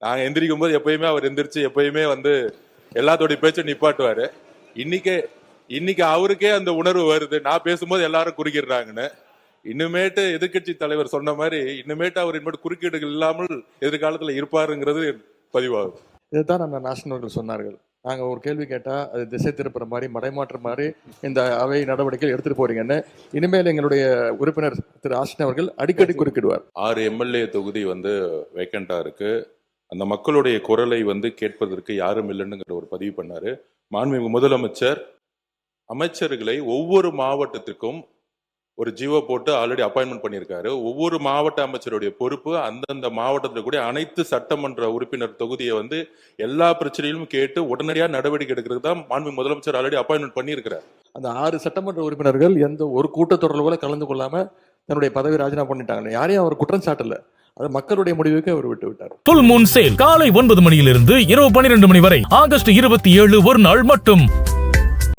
நாங்க எந்திரிக்கும் போது எப்பயுமே அவர் எந்திரிச்சு எப்பயுமே எல்லாத்தோடைய பேச்சை நிப்பாட்டுவாரு. இன்னைக்கு அவருக்கே அந்த உணர்வு வருது, நான் பேசும்போது எல்லாரும் குறுக்கிடுறாங்கன்னு. இன்னுமேட்டு எதிர்கட்சி தலைவர் சொன்ன மாதிரி இன்னுமேட்டு அவர் இனிமேட்டு குறுக்கீடுகள் இல்லாமல் எதிர்காலத்தில் இருப்பாருங்கிறது பதிவாகும். இதுதான் நம்ம நேஷனல் சொன்னார்கள். நாங்க ஒரு கேள்வி கேட்டா அது திசை திருப்புற மாதிரி மடைமாற்ற மாதிரி இந்த அவை நடவடிக்கை எடுத்துட்டு போறீங்கன்னு இனிமேல் எங்களுடைய உறுப்பினர் திரு ஆசின் அவர்கள் அடிக்கடி குறுக்கிடுவார். 6 எம்எல்ஏ தொகுதி வேக்கண்டா இருக்கு. அந்த மக்களுடைய குரலை கேட்பதற்கு யாரும் இல்லைன்னுங்கிற ஒரு பதிவு பண்ணாரு. மாண்புமிகு முதலமைச்சர் அமைச்சர்களை ஒவ்வொரு மாவட்டத்திற்கும் ஒரு ஜியோ போட்டு ஆல்ரெடி அப்பாயின்மெண்ட் பண்ணியிருக்காரு. ஒவ்வொரு மாவட்ட அமைச்சருடைய பொறுப்பு அந்தந்த மாவட்டத்தில் கூட அனைத்து சட்டமன்ற உறுப்பினர் தொகுதியை எல்லா பிரச்சனையிலும் கேட்டு உடனடியாக நடவடிக்கை எடுக்கிறது தான் மாண்புமிகு முதலமைச்சர் ஆல்ரெடி அப்பாயின்மெண்ட் பண்ணியிருக்கிறார். அந்த 6 சட்டமன்ற உறுப்பினர்கள் எந்த ஒரு கூட்டத்தொடரில் கூட கலந்து கொள்ளாம தன்னுடைய பதவி ராஜினாமா பண்ணிட்டாங்க. யாரையும் அவர் குற்றம் சாட்டல, அது மக்களுடைய முடிவுக்கு அவர் விட்டு விட்டார். ஃபுல் மூன் சேல் காலை 9 மணியிலிருந்து இரவு 12 மணி வரை ஆகஸ்ட் 27 ஒரு நாள் மட்டும்.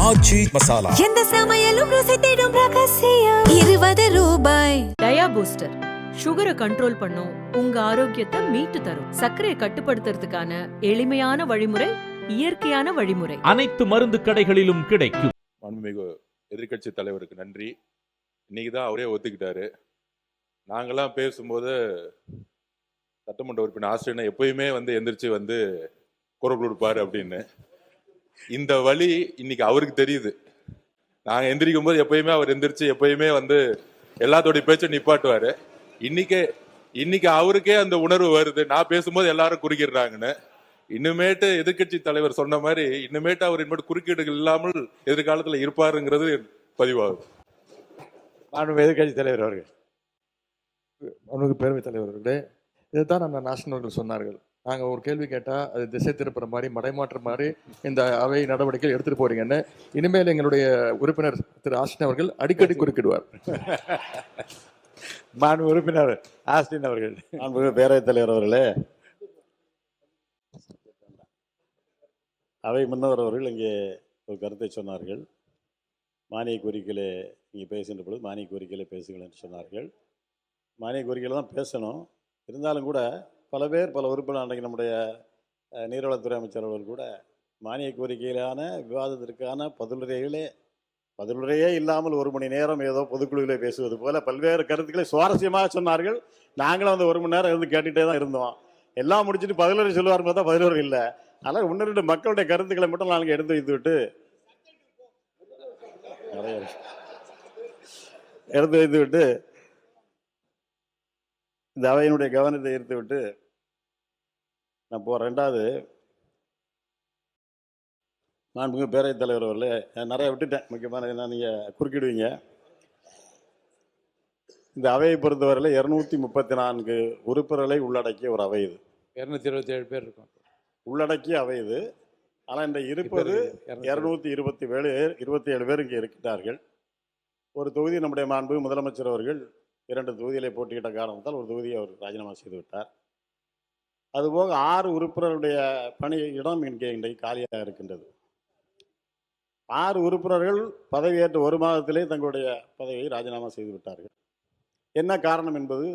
ஆச்சி மசாலா எந்த சமையலும் ருசி தேடும் ரகசியம் 20 ரூபாய். டயா பூஸ்டர் சுகரை கண்ட்ரோல் பண்ணும், உங்க ஆரோக்கியத்தை மீட்டு தரும். சர்க்கரையை கட்டுப்படுத்துறதுக்கான எளிமையான வழிமுறை, இயற்கையான வழிமுறை. அனைத்து மருந்து கடைகளிலும் கிடைக்கும். மாண்புமிகு எதிர்கட்சி தலைவருக்கு நன்றி. இன்னைக்குதான் அவரே ஒத்துக்கிட்டாரு. நாங்கெல்லாம் பேசும்போது சட்டமன்ற உறுப்பினர் ஆசிரியர் எப்பயுமே எந்திரிச்சு குரல் கொடுப்பாரு அப்படின்னு. இந்த வழி இன்னைக்கு அவருக்கு தெரியுது. நாங்க எந்திரிக்கும் போது எப்பயுமே அவர் எந்திரிச்சு எப்பயுமே எல்லாத்தோடைய பேச்சை நிப்பாட்டுவாரு. இன்னைக்கு அவருக்கே அந்த உணர்வு வருது, நான் பேசும்போது எல்லாரும் குறுக்கிடுறாங்கன்னு. இன்னுமேட்டு எதிர்கட்சி தலைவர் சொன்ன மாதிரி இன்னுமேட்டு அவர் இனிமேட்டு குறுக்கீடுகள் இல்லாமல் எதிர்காலத்தில் இருப்பாருங்கிறது பதிவாகும். எதிர்கட்சி தலைவர் அவர்கள், பேரவைத் தலைவர் அவர்களே, இதுதான் நம்ம நேஷனல் சொன்னார்கள். நாங்க ஒரு கேள்வி கேட்டா அது திசை திருப்புற மாதிரி மடைமாற்ற மாதிரி இந்த அவை நடவடிக்கை எடுத்துட்டு போறீங்கன்னு இனிமேல் எங்களுடைய உறுப்பினர் திரு ஆசின் அவர்கள் அடிக்கடி குறுக்கிடுவார். மாண்பு உறுப்பினர் ஆஸ்டின் அவர்கள், மாண்பு பேரவைத் தலைவர் அவர்களே, அவை முன்னவர் அவர்கள் இங்கே ஒரு கருத்தை சொன்னார்கள். மானிய கோரிக்கையிலே இங்கே பேசுகின்ற பொழுது மானிய கோரிக்கையிலே பேசுங்கள் என்று சொன்னார்கள். மானிய கோரிக்கையில் தான் பேசணும். இருந்தாலும் கூட பல பேர் பல உறுப்பினர் அன்றைக்கு நம்முடைய நீர்வளத்துறை அமைச்சர் அவர்கள் கூட மானிய கோரிக்கையிலான விவாதத்திற்கான பதிலுரையே இல்லாமல் 1 மணி நேரம் ஏதோ பொதுக்குழுவிலே பேசுவது போல பல்வேறு கருத்துக்களை சுவாரஸ்யமாக சொன்னார்கள். நாங்களும் 1 மணி நேரம் கேட்டுகிட்டே தான் இருந்தோம். எல்லாம் முடிச்சுட்டு பதிலுரை சொல்லுவார் பார்த்தா பதிலுரை இல்லை. அதனால் 1-2 மக்களுடைய கருத்துக்களை மட்டும் நாங்கள் எடுத்து வைத்து விட்டு இந்த அவையினுடைய கவனத்தை ஈர்த்து விட்டு நான் போகிறேன். 2வது, மாண்புமிகு பேரவைத் தலைவர் அவர்களே, நிறைய விட்டுட்டேன், முக்கியமான என்ன நீங்கள் குறுக்கிடுவீங்க. இந்த அவையை பொறுத்தவரையில் 234 உறுப்பினர்களை உள்ளடக்கிய ஒரு அவை இது. 227 பேர் இருக்கும் உள்ளடக்கிய அவை இது. ஆனால் இந்த இருப்பது 227 பேர் இங்கே இருக்கிறார்கள். ஒரு தொகுதி நம்முடைய மாண்பு முதலமைச்சர் அவர்கள் 2 தொகுதியிலே போட்டியிட்ட காரணத்தால் ஒரு தொகுதியை அவர் ராஜினாமா செய்து விட்டார். அதுபோக 6 உறுப்பினருடைய பணியிடம் இன்றைக்கு காலியாக இருக்கின்றது. 6 உறுப்பினர்கள் பதவியேற்ற 1 மாதத்திலே தங்களுடைய பதவியை ராஜினாமா செய்து விட்டார்கள். என்ன காரணம் என்பது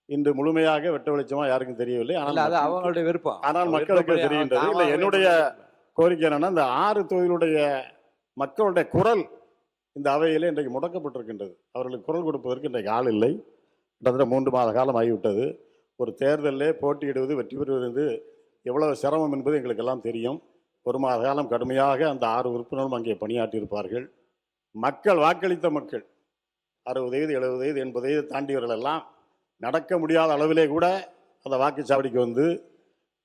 இன்று முழுமையாக வெட்ட வெளிச்சமாக யாருக்கும் தெரியவில்லை. ஆனால் அவங்களுடைய விருப்பம், ஆனால் மக்களுக்கு தெரிகின்றது. இல்லை, என்னுடைய கோரிக்கை என்னன்னா, இந்த 6 தொகுதியினுடைய மக்களுடைய குரல் இந்த அவையிலே இன்றைக்கு முடக்கப்பட்டிருக்கின்றது. அவர்களுக்கு குரல் கொடுப்பதற்கு இன்றைக்கு ஆள் இல்லை. கிட்டத்தட்ட 3 மாத காலம் ஆகிவிட்டது. ஒரு தேர்தலிலே போட்டியிடுவது, வெற்றி பெறுவது எவ்வளவு சிரமம் என்பது எங்களுக்கெல்லாம் தெரியும். 1 மாத காலம் கடுமையாக அந்த 6 உறுப்பினரும் அங்கே பணியாற்றியிருப்பார்கள். மக்கள் வாக்களித்த மக்கள் 60 வயது 70 வயது 80 வயது தாண்டியவர்கள் எல்லாம் நடக்க முடியாத அளவிலே கூட அந்த வாக்குச்சாவடிக்கு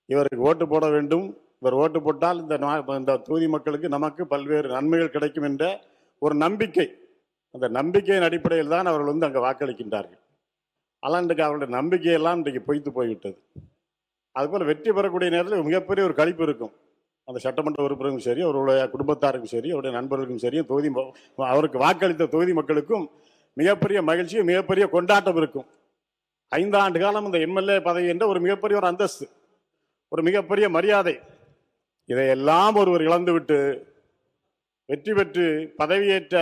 இவருக்கு ஓட்டு போட வேண்டும், இவர் ஓட்டு போட்டால் இந்த தொகுதி மக்களுக்கு நமக்கு பல்வேறு நன்மைகள் கிடைக்கும் என்ற ஒரு நம்பிக்கை, அந்த நம்பிக்கையின் அடிப்படையில் தான் அவர்கள் அங்கே வாக்களிக்கின்றார்கள். ஆனால் இன்றைக்கு அவருடைய நம்பிக்கையெல்லாம் இன்றைக்கு பொய்த்து போய்விட்டது. அதுபோல் வெற்றி பெறக்கூடிய நேரத்தில் மிகப்பெரிய ஒரு களிப்பு இருக்கும். அந்த சட்டமன்ற உறுப்பினருக்கும் சரி, அவருடைய குடும்பத்தாருக்கும் சரி, அவருடைய நண்பர்களுக்கும் சரி, தொகுதி அவருக்கு வாக்களித்த தொகுதி மக்களுக்கும் மிகப்பெரிய மகிழ்ச்சி, மிகப்பெரிய கொண்டாட்டம் இருக்கும். 5 ஆண்டு காலம் இந்த எம்எல்ஏ பதவி என்ற ஒரு மிகப்பெரிய ஒரு அந்தஸ்து, ஒரு மிகப்பெரிய மரியாதை, இதையெல்லாம் ஒருவர் இழந்துவிட்டு வெற்றி பெற்று பதவியேற்ற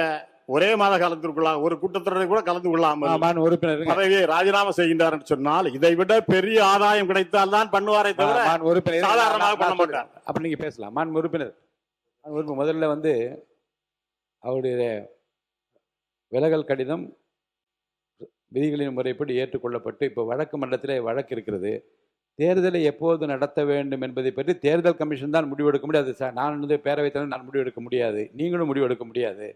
ஒரே மாத காலத்திற்குள்ள ஒரு கூட்டத்தொடரை கூட கலந்து கொள்ளாமல் உறுப்பினர் பதவியை ராஜினாமா செய்கின்றார் என்று சொன்னால் இதை விட பெரிய ஆதாயம் கிடைத்தால் தான் பண்ணுவாரே தவிர சாதாரணமாக பண்ண மாட்டார். அப்படி நீங்க பேசலாம். மாண்பு உறுப்பினர் முதல்ல வந்து அவருடைய விலகல் கடிதம் விதிகளின் முறைப்படி ஏற்றுக்கொள்ளப்பட்டு இப்போ வழக்கு மன்றத்திலே வழக்கு இருக்கிறது. தேர்தலை எப்போது நடத்த வேண்டும் என்பதை பற்றி தேர்தல் கமிஷன் தான் முடிவெடுக்க முடியாது. நான் வந்து பேரவைத் தலைவர் நான் முடிவெடுக்க முடியாது, நீங்களும் முடிவெடுக்க முடியாது.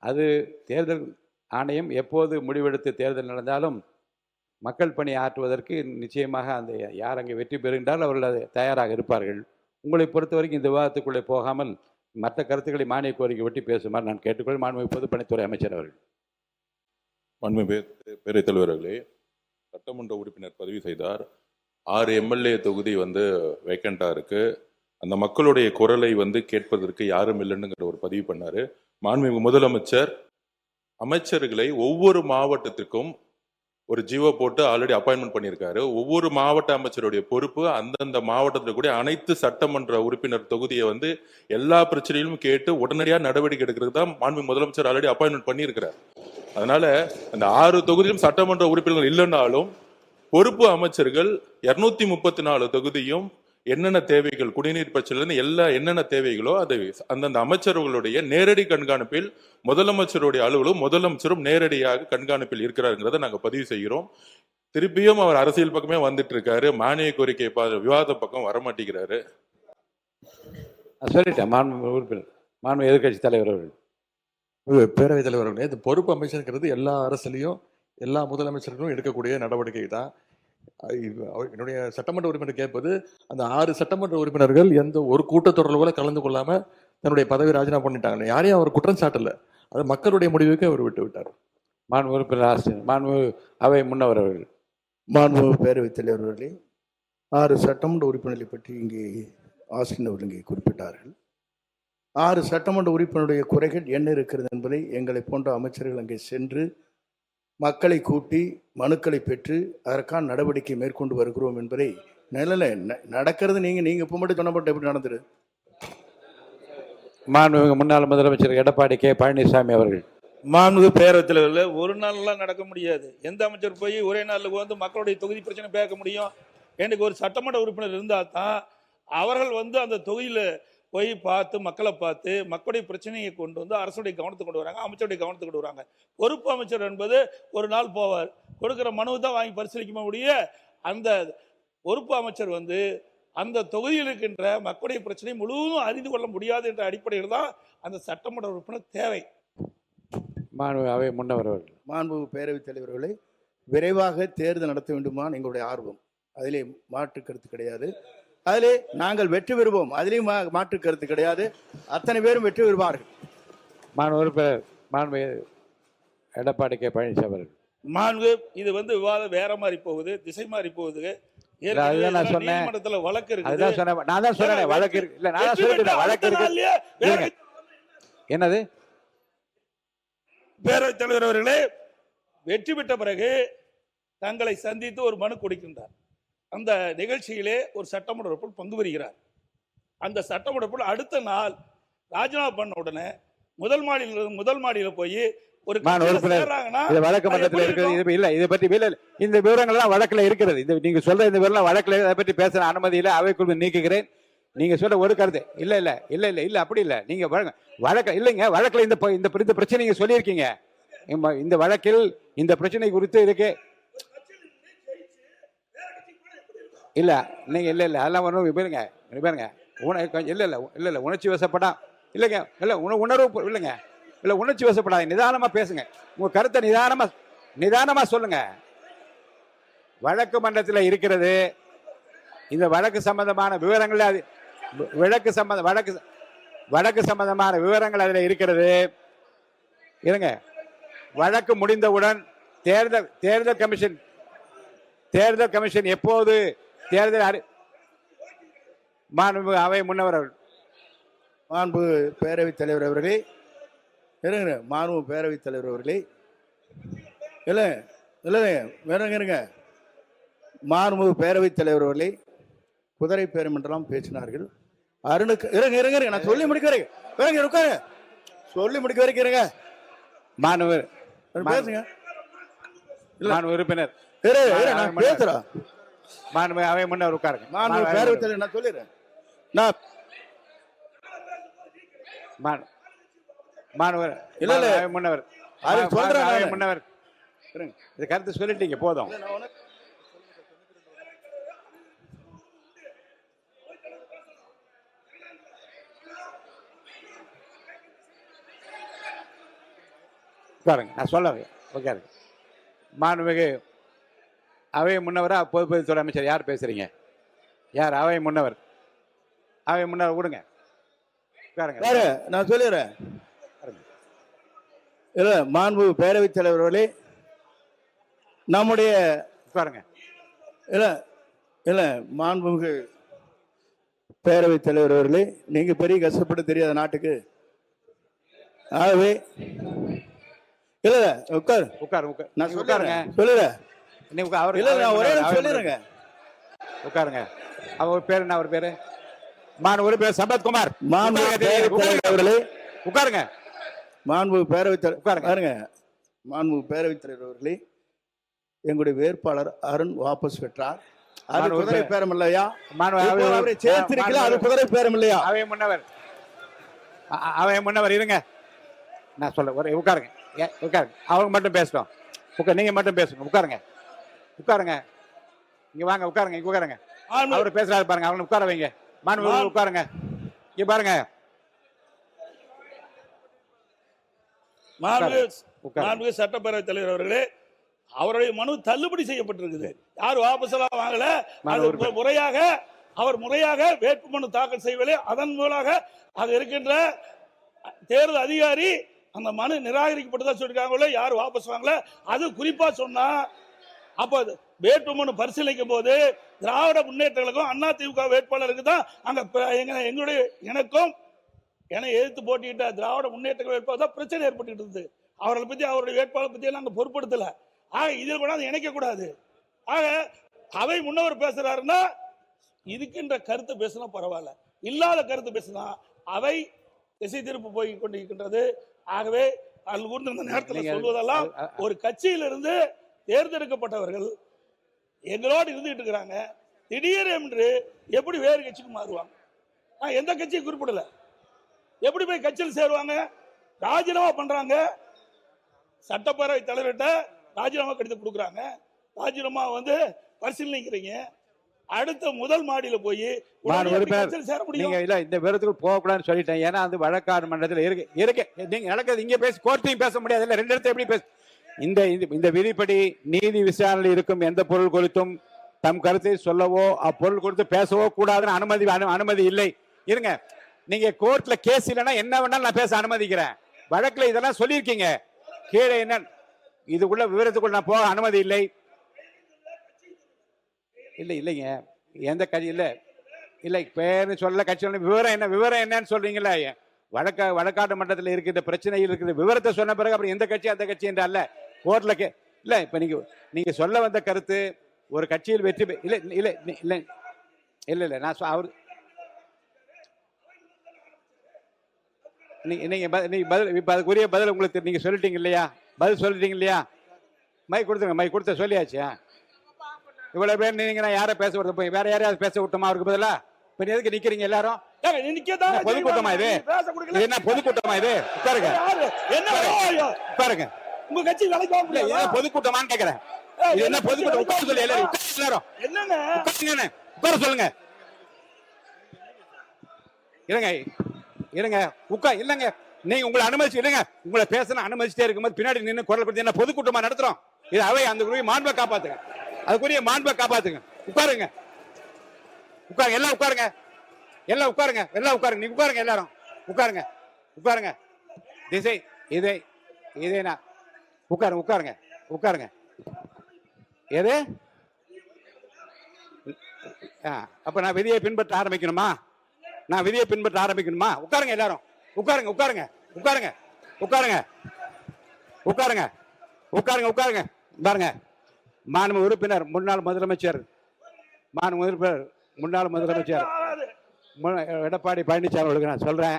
அது தேர்தல் ஆணையம் எப்போது முடிவெடுத்து தேர்தல் நடந்தாலும் மக்கள் பணி ஆற்றுவதற்கு நிச்சயமாக அந்த யார் அங்கே வெற்றி பெறுகின்றால் அவர்கள் அது தயாராக இருப்பார்கள். உங்களை பொறுத்த வரைக்கும் இந்த விவாதத்துக்குள்ளே போகாமல் மற்ற கருத்துக்களை மானிய கோரிக்கை ஒட்டி பேசுமாறு நான் கேட்டுக்கொள்ள மாண்புமிகு பொதுப்பணித்துறை அமைச்சர் அவர்கள். மாண்புமிகு பேரவைத் தலைவர்களே, சட்டமன்ற உறுப்பினர் பதிவு செய்தார். 6 எம்எல்ஏ தொகுதி வந்து வேக்கண்டா இருக்கு. அந்த மக்களுடைய குரலை வந்து கேட்பதற்கு யாரும் இல்லைன்னுங்கிற ஒரு பதிவு பண்ணாரு. மாண்புமிகு முதலமைச்சர் அமைச்சர்களை ஒவ்வொரு மாவட்டத்திற்கும் ஒரு ஜிஓ போட்டு ஆல்ரெடி அப்பாயின்மெண்ட் பண்ணியிருக்காரு. ஒவ்வொரு மாவட்ட அமைச்சருடைய பொறுப்பு அந்தந்த மாவட்டத்தில் கூட அனைத்து சட்டமன்ற உறுப்பினர் தொகுதியை வந்து எல்லா பிரச்சனையிலும் கேட்டு உடனடியாக நடவடிக்கை எடுக்கிறது தான் மாண்புமிகு முதலமைச்சர் ஆல்ரெடி அப்பாயின்மெண்ட் பண்ணியிருக்கிறார். அதனால அந்த 6 தொகுதியிலும் சட்டமன்ற உறுப்பினர்கள் இல்லைன்னாலும் பொறுப்பு அமைச்சர்கள் 234 தொகுதியும் என்னென்ன தேவைகள், குடிநீர் பிரச்சனை என்னென்ன தேவைகளோ அதை அந்தந்த அமைச்சர்களுடைய நேரடி கண்காணிப்பில் முதலமைச்சருடைய அலுவலும் முதலமைச்சரும் நேரடியாக கண்காணிப்பில் இருக்கிறாருங்கிறத நாங்கள் பதிவு செய்கிறோம். திருப்பியும் அவர் அரசியல் பக்கமே வந்துட்டு இருக்காரு, மானிய கோரிக்கை விவாத பக்கம் வரமாட்டேங்கிறாரு. சொல்லிட்டேன். மாண்பு எதிர்கட்சி தலைவர் அவர்கள். பேரவைத் தலைவர் அவர்களே, இது பொறுப்பு அமைச்சருங்கிறது எல்லா அரசுலையும் எல்லா முதலமைச்சர்களும் எடுக்கக்கூடிய நடவடிக்கை தான். என்னுடைய சட்டமன்ற உறுப்பினர் கேட்பது, அந்த 6 சட்டமன்ற உறுப்பினர்கள் எந்த ஒரு கூட்டத்தொடரில் கூட கலந்து கொள்ளாம தன்னுடைய பதவி ராஜினாமா பண்ணிட்டாங்க. யாரையும் அவர் குற்றம் சாட்டல, அது மக்களுடைய முடிவுக்கு அவர் விட்டு விட்டார். மாண்பு உறுப்பினர் ஆசிரியர், மாண்பு அவை முன்னவர் அவர்கள். மாண்பு பேரவைத் தலைவர் அவர்களே, 6 சட்டமன்ற உறுப்பினர்களை பற்றி இங்கே ஆசிரியர் அவர்கள் இங்கே குறிப்பிட்டார்கள். 6 சட்டமன்ற உறுப்பினருடைய குறைகள் என்ன இருக்கிறது என்பதை எங்களை போன்ற அமைச்சர்கள் அங்கே சென்று மக்களை கூட்டி மனுக்களை பெற்று அதற்கான நடவடிக்கை மேற்கொண்டு வருகிறோம் என்பதை நடக்கிறது. நீங்க இப்போ மட்டும் சொன்னப்பட்ட எப்படி நடந்துரு? மாண்புமிகு முன்னாள் முதலமைச்சர் எடப்பாடி கே பழனிசாமி அவர்கள். மாண்புமிகு பேரவைத் தலைவர்கள், ஒரு நாள்லாம் நடக்க முடியாது. எந்த அமைச்சர் போய் ஒரே நாளில் வந்து மக்களுடைய தொகுதி பிரச்சனை பேச முடியும்? எனக்கு ஒரு சட்டமன்ற உறுப்பினர் இருந்தால் தான் அவர்கள் வந்து அந்த தொகுதியில் போய் பார்த்து மக்களை பார்த்து மக்களுடைய பிரச்சனையை கொண்டு வந்து அரசுடைய கவனத்துக்கு கொண்டு வராங்க, அமைச்சருடைய கவனத்துக்கு கொண்டு வராங்க. பொறுப்பு அமைச்சர் என்பது ஒரு நாள் போவார், கொடுக்குற மனுவை தான் வாங்கி பரிசீலிக்க முடிய. அந்த பொறுப்பு அமைச்சர் வந்து அந்த தொகுதியில் இருக்கின்ற மக்களுடைய பிரச்சனை முழுவதும் அறிந்து கொள்ள முடியாது என்ற அடிப்படையில் தான் அந்த சட்டமன்ற உறுப்பினர் தேவை. மாண்பு அவை முன்னவர் அவர்கள். மாண்பு பேரவைத் தலைவர்களை, விரைவாக தேர்தல் நடத்த வேண்டுமான் எங்களுடைய ஆர்வம், அதிலே மாற்று கருத்து கிடையாது. அதிலே நாங்கள் வெற்றி பெறுவோம், அதிலேயும் மாற்று கருத்து கிடையாது. அத்தனை பேரும் வெற்றி பெறுவார்கள். மாண்பு உறுப்பினர் மாண்பு எடப்பாடி கே பழனிசாமி அவர்கள். மாண்பு, இது வந்து விவாதம் வேற மாதிரி போகுது, திசை மாதிரி போகுது. நீதிமன்றத்தில் வழக்கு இருக்கு. என்னது? பேரவைத் தலைவர் அவர்களே, வெற்றி பெற்ற பிறகு தங்களை சந்தித்து ஒரு மனு கொடுக்கின்றார். அந்த நிகழ்ச்சியிலே ஒரு சட்டமன்ற உறுப்பினர் பங்கு பெறுகிறார். அந்த சட்டமன்ற உறுப்பினர் அடுத்த நாள் ராஜினாமா பண்ண உடனே முதல் மாடியில போய் ஒரு வழக்கு மன்றத்தில் இருக்கிறது. இல்ல இதை பற்றி இந்த விவரங்கள் எல்லாம் வழக்குல இருக்கிறது. நீங்க சொல்ற இந்த விவரம் வழக்குல அதை பற்றி பேசுற அனுமதி இல்லை, அவைக்குழு நீக்குகிறேன். நீங்க சொல்ற ஒரு கருத்து இல்ல இல்ல இல்ல இல்ல இல்ல அப்படி இல்ல. நீங்க வழக்கு இல்லைங்க, வழக்குல இந்த பிரச்சனை நீங்க சொல்லியிருக்கீங்க. இந்த வழக்கில் இந்த பிரச்சனை குறித்து இருக்கு இல்ல. நீங்க இல்ல இல்ல அதெல்லாம் ஒன்றும் பாருங்க இல்ல இல்ல இல்ல இல்ல உணர்ச்சி வசப்படா இல்லைங்க, இல்ல உணர்வு இல்லைங்க, இல்ல உணர்ச்சி வசப்படாது. நிதானமா பேசுங்க, உங்க கருத்தை நிதானமா சொல்லுங்க. வழக்கு மன்றத்தில் இருக்கிறது. இந்த வழக்கு சம்பந்தமான விவரங்கள் வழக்கு சம்பந்தமான விவரங்கள் அதுல இருக்கிறது. இருங்க, வழக்கு முடிந்தவுடன் தேர்தல் கமிஷன் எப்போது தேர்தல் மாண்பு அவை முன்னவர் மாண்பு பேரவைத் தலைவர் அவர்களே, இருங்க, மாண்பு பேரவைத் தலைவர் அவர்களே, இருங்க, மாண்பு பேரவைத் தலைவர் அவர்களே, குதிரை பேரம் என்றெல்லாம் பேசினார்கள். அருணுக்கு இருங்க நான் சொல்லி முடிக்க வரைக்கும் சொல்லி முடிக்க வரைக்கும் இருங்க. மாணவர் பேசுங்க. மாணவர் உறுப்பினர் நான் பேசுறேன். மாணவர் அவை முன்னவர் உட்காருங்க. மாண்பு பேரவைத் தலைவர் நான் சொல்லிடுறேன். நான் மாணவர் இல்ல, இல்ல. அவை முன்னவர் அது சொல்றேன் அவை நானு. முன்னவர் இது கருத்து சொல்லிட்டீங்க போதும். உட்காருங்க, நான் சொல்ல உட்காருங்க. மாண்புமிகு அவை முன்னவரா பொதுப்பணித்துறை அமைச்சர் யார் பேசுறீங்க? யார் அவை முன்னவர்? அவை முன்னவர் விடுங்க, உட்காருங்க. நான் சொல்லிடுறேன். இல்ல மாண்பு பேரவைத் தலைவர்களே, நம்முடைய உட்காருங்க. இல்ல இல்ல மாண்புமிகு பேரவைத் தலைவர் அவர்களே, நீங்க பெரிய கஷ்டப்பட்டு தெரியாத நாட்டுக்கு. ஆகவே இல்ல உட்காரு உட்காரு நான் உட்காருங்க. சொல்லுறேன். அவர் இல்ல நான் ஒரே சொல்லிடுறேங்க. உட்காருங்க. அவர் பேர் என்ன? அவர் பேரு மாண்பு பேர் சம்பத்குமார். மாண்பு பேரவைத் தலைவர் அவர்களே, உட்காருங்க. மாண்பு பேரவைத் தலைவர் உட்காருங்க. பாருங்க. மாண்பு பேரவைத் தலைவர் அவர்களே, எங்களுடைய வேட்பாளர் அருண் வாபஸ் பெற்றார். அது குதிரை பேரம் இல்லையா? அவரை சேர்த்திருக்கல, அது குதிரை பேரம் இல்லையா? அவை முன்னவர் அவை முன்னவர் இருங்க, நான் சொல்ல உட்காருங்க. உட்காருங்க, அவங்க மட்டும் பேசட்டும். நீங்க மட்டும் பேசுங்க. உட்காருங்க உட்காருங்க. இங்க வாங்க, உட்காருங்க. இங்க உட்காருங்க. அவர் பேசுறாரு பாருங்க, அவங்களை உட்கார வைங்க. மாண்பு உட்காருங்க. இங்க பாருங்க. மாண்புமிகு சட்டப்பேரவைத் தலைவர் அவர்களே, அவருடைய மனு தள்ளுபடி செய்யப்பட்டிருக்குது. யார் வாபஸ் எல்லாம் வாங்கல. அது முறையாக அவர் முறையாக வேட்புமனு தாக்கல் செய்வதில்லை. அதன் மூலமாக அது இருக்கின்ற தேர்தல் அதிகாரி அந்த மனு நிராகரிக்கப்பட்டதா சொல்லிருக்காங்களோ, யார் வாபஸ் வாங்கல. அது குறிப்பா சொன்னா, அப்ப வேட்புமனு பரிசீலிக்கும் போது திராவிட முன்னேற்ற கழகம் அதிமுக வேட்பாளருக்கு தான் அங்க எங்களுடைய எனக்கும் என எதிர்த்து போட்டியிட்ட திராவிட முன்னேற்ற வேட்பாளர் தான் பிரச்சனை ஏற்பட்டு இருந்தது. அவர்களை பத்தி, அவருடைய வேட்பாளர் பத்தி எல்லாம் அங்க பொறுப்படுத்தல. ஆக இதில் கூட இணைக்க கூடாது. ஆக அவை முன்னவர் பேசுறாருன்னா இதுக்கின்ற கருத்து பேசினா பரவாயில்ல, இல்லாத கருத்து பேசினா அவை திசை திருப்பு போய் கொண்டிருக்கின்றது. ஆகவே அதில் கூர்ந்த இந்த நேரத்தில் சொல்வதெல்லாம், ஒரு கட்சியிலிருந்து தேர்ந்தெடுக்கப்பட்டவர்கள் எங்களோடு இருந்துகிட்டு இருக்கிறாங்க, திடீரென்று எப்படி வேறு கட்சிக்கு மாறுவாங்க? நான் எந்த கட்சியும் குறிப்பிடல. எப்படி போய் கட்சியில் சேருவாங்க? ராஜினாமா பண்றாங்க. சட்டப்பேரவை தலைவர்கிட்ட ராஜினாமா கடிதம் கொடுக்குறாங்க. ராஜினாமா பரிசீலிக்கிறீங்க. அடுத்த முதல் மாடியில போய் சேர முடியும். இந்த விவரத்துக்கு போக கூடாதுன்னு சொல்லிட்டேன். ஏன்னா அது வழக்காடு மன்றத்தில் இருக்கு. நீங்க நடக்கிறது இங்க பேசி கோர்ட்டையும் பேச முடியாது. இல்ல ரெண்டு இடத்துல எப்படி பேச? இந்த விதிப்படி நீதி விசாரணையில் இருக்கும் எந்த பொருள் குறித்தும் தம் கருத்தை சொல்லவோ அப்பொருள் குறித்து பேசவோ கூடாதுன்னு அனுமதி இல்லை. இருங்க, நீங்க கோர்ட்ல கேஸ் இல்லைன்னா என்ன வேணாலும் நான் பேச அனுமதிக்கிறேன். வழக்குல இதெல்லாம் சொல்லியிருக்கீங்க. கீழே என்ன இதுக்குள்ள விவரத்துக்குள்ள நான் போக அனுமதி இல்லை. இல்லைங்க, எந்த கட்சி இல்லை பேரு சொல்ல கட்சி விவரம் என்னன்னு சொல்றீங்களா? வழக்காட்டு மன்றத்தில் இருக்கிற பிரச்சனையில் இருக்கிற விவரத்தை சொன்ன பிறகு அப்புறம் எந்த கட்சி அந்த கட்சி என்று அல்ல கோர்ட்ல இல்ல. இப்ப நீங்க சொல்ல வந்த கருத்து ஒரு கட்சியில் வெற்றி இல்ல நான் அவர் நீங்க அதுக்குரிய பதில் உங்களுக்கு நீங்க சொல்லிட்டீங்க இல்லையா? பதில் சொல்லிட்டீங்க இல்லையா? மைக் கொடுத்துருங்க. மைக் கொடுத்த சொல்லியாச்சு. இவ்வளவு பேர் நீங்க நான் யாரை பேச விடுறது? போய் வேற யாரையாவது பேச விட்டோமா அவருக்கு பதிலா? இப்ப எதுக்கு நிக்கிறீங்க எல்லாரும்? பொதுக்கூட்டமா இது? என்ன பொதுக்கூட்டமா இது? உட்காருங்க. உட்காருங்க. உங்க கட்சி பொதுக்கூட்டமான்னு கேக்குறேன். இது என்ன பொதுக்கூட்டம்? உட்கார சொல்லி எல்லாரும் உட்கார சொல்லுங்க. இருங்க இல்லங்க, நீங்க உங்களை அனுமதிச்சு இல்லங்க, உங்களை பேசணும் அனுமதிச்சுட்டே இருக்கும்போது பின்னாடி நின்று குரல் கொடுத்து என்ன பொதுக்கூட்டமா நடத்துறோம்? இது அவை அந்த மாண்பை காப்பாத்துங்க. அதுக்குரிய மாண்பை காப்பாத்துங்க. உட்காருங்க. எல்லாம் உட்காருங்க. நீங்க உட்காருங்க. எல்லாரும் உட்காருங்க. திசை இதே உட்காருங்க. எது? அப்ப நான் விதியை பின்பற்ற ஆரம்பிக்கணுமா? உட்காருங்க. எல்லாரும் உட்காருங்க. பாருங்க, மாண்பு உறுப்பினர் முன்னாள் முதலமைச்சர் எடப்பாடி பழனிசாமி அவர்களுக்கு நான் சொல்றேன்,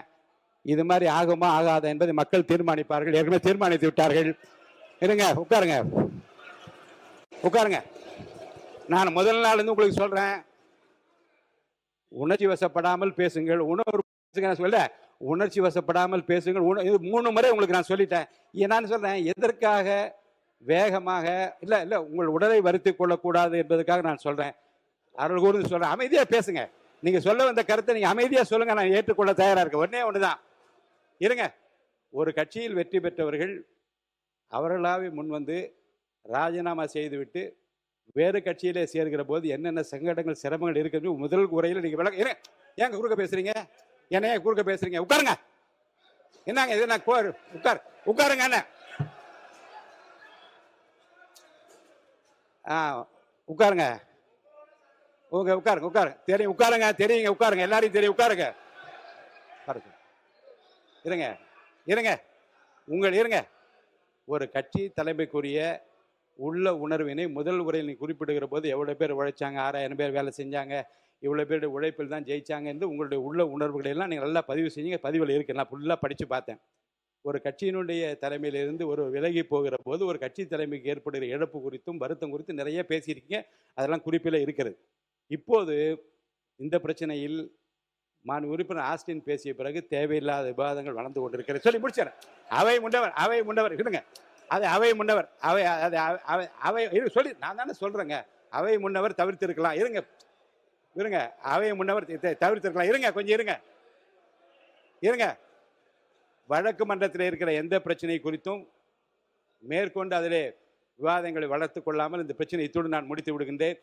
இது மாதிரி ஆகுமா ஆகாதா என்பதை மக்கள் தீர்மானிப்பார்கள். ஏற்கனவே தீர்மானித்து விட்டார்கள். இருங்க, உட்காருங்க உட்காருங்க. நான் முதல் நாள் இருந்து உங்களுக்கு சொல்றேன், உணர்ச்சி வசப்படாமல் பேசுங்கள். சொல்ல உணர்ச்சி வசப்படாமல் பேசுங்கள். இது 3 முறை உங்களுக்கு நான் சொல்லிட்டேன். நான் சொல்றேன், எதற்காக வேகமாக இல்ல உங்கள் உடலை வருத்திக் கொள்ளக்கூடாது என்பதற்காக நான் சொல்றேன். அருள் கூர்ந்து சொல்றேன், அமைதியா பேசுங்க. நீங்க சொல்ல வந்த கருத்தை நீங்க அமைதியா சொல்லுங்க, நான் ஏற்றுக்கொள்ள தயாரா இருக்கேன். ஒண்ணுதான், இருங்க. ஒரு கட்சியில் வெற்றி பெற்றவர்கள் அவர்களாவே முன் வந்து ராஜினாமா செய்துவிட்டு வேறு கட்சியிலே சேர்கிற போது என்னென்ன சங்கடங்கள் சிரமங்கள் இருக்கிறது முதல் உரையில் நீங்க விளக்க. ஏங்க குறுக்க பேசுறீங்க? என்ன குறுக்க பேசுறீங்க? உட்காருங்க. என்னங்க இது? உட்காருங்க. என்ன உட்காருங்க. உட்காருங்க. தெரியும், உட்காருங்க. தெரியுங்க, உட்காருங்க. எல்லாரையும் தெரியும், உட்காருங்க. இருங்க. இருங்க. ஒரு கட்சி தலைமைக்குரிய உள்ள உணர்வினை முதல் உரையில் நீ குறிப்பிடுகிற போது எவ்வளவு பேர் உழைச்சாங்க, 6000 பேர் வேலை செஞ்சாங்க, இவ்வளவு பேருடைய உழைப்பில் தான் ஜெயிச்சாங்க என்று உங்களுடைய உள்ள உணர்வுகளை எல்லாம் நீங்கள் நல்லா பதிவு செஞ்சீங்க. பதிவில் இருக்கு, நான் ஃபுல்லாக படித்து பார்த்தேன். ஒரு கட்சியினுடைய தலைமையிலிருந்து ஒரு விலகி போகிற போது ஒரு கட்சி தலைமைக்கு ஏற்படுகிற இழப்பு குறித்தும் வருத்தம் குறித்தும் நிறைய பேசியிருக்கீங்க. அதெல்லாம் குறிப்பில் இருக்கிறது. இப்போது இந்த பிரச்சனையில் உறுப்பினர் ஆஸ்டின் பேசிய பிறகு தேவையில்லாத விவாதங்கள் வளர்ந்து கொண்டிருக்கிறது. சொல்லி முடிச்சார். அவை முன்னவர் இருங்க. அது அவை முன்னவர் அவை சொல்லி நான் தானே சொல்றேங்க. அவை முன்னவர் தவிர்த்திருக்கலாம். இருங்க. அவை முன்னவர் தவிர்த்திருக்கலாம். கொஞ்சம் இருங்க. வழக்கு மன்றத்தில் இருக்கிற எந்த பிரச்சனை குறித்தும் மேற்கொண்டு அதிலே விவாதங்களை வளர்த்து கொள்ளாமல் இந்த பிரச்சனை இத்துடன் நான் முடித்து விடுகின்றேன்.